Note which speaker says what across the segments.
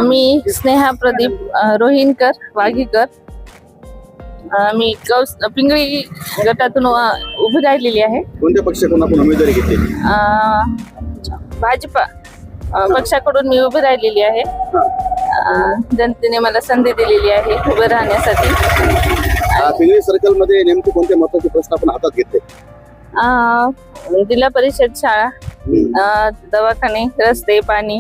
Speaker 1: मी स्नेहा प्रदीप रोहिणकर वाघीकर. मी पिंगळी गटातून उभी राहिलेली आहे.
Speaker 2: कोणत्या पक्षाकडून आपण उमेदवारी घेतली?
Speaker 1: भाजपा पक्षाकडून मी उभी राहिलेली आहे. जनतेने मला संधी दिलेली आहे उभे राहण्यासाठी.
Speaker 2: पिंगळी सर्कल मध्ये नेमके कोणते महत्त्वाचे प्रश्न आपण हातात घेतले?
Speaker 1: जिल्हा परिषद शाळा, दवाखाने, रस्ते, पाणी,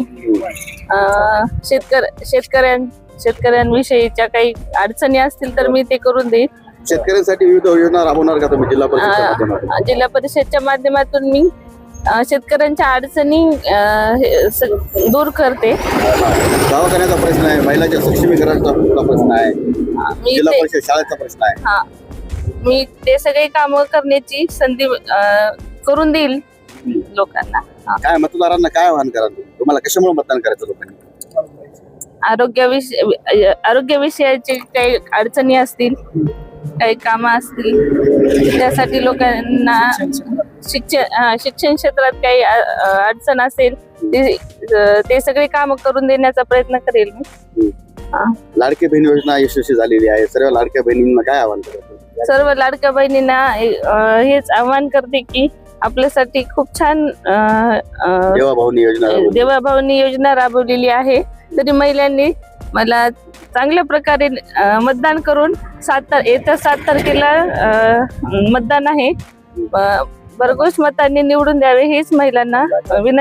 Speaker 1: शेतकऱ्यांविषयीच्या काही अडचणी असतील तर मी ते करून देईन.
Speaker 2: शेतकऱ्यांसाठी विविध योजना राबवणार का तुम्ही जिल्हा परिषद?
Speaker 1: जिल्हा परिषदच्या माध्यमातून मी शेतकऱ्यांच्या अडचणी दूर करते.
Speaker 2: दवाखान्याचा प्रश्न आहे, महिलांच्या सक्षमीकरणाचा प्रश्न आहे, जिल्हा परिषद शाळेचा प्रश्न आहे.
Speaker 1: मी ते सगळे कामं करण्याची संधी करून देईल लोकांना.
Speaker 2: काय मतदारांना काय आवाहन करा? तुम्हाला कशामुळे मतदान करायचं लोकांनी?
Speaker 1: आरोग्यविषयाची काही अडचणी असतील, काही कामं असतील, त्यासाठी लोकांना शिक्षण क्षेत्रात काही अडचण असेल ते सगळे कामं करून देण्याचा प्रयत्न करेल मी.
Speaker 2: लाडकी बहीण योजना यशस्वी झालेली आहे. सर्व लाडक्या बहिणींना काय आवाहन करायचं?
Speaker 1: सर्व लाडक्या बहिणींना हेच आवाहन करते की आपल्यासाठी खूप छान देवाभावनी योजना राबवलेली आहे. तरी महिलांनी मला चांगल्या प्रकारे मतदान करून येत्या 7 तारखेला मतदान आहे, भरघोस मतांनी निवडून द्यावे हीच महिलांना विनंती.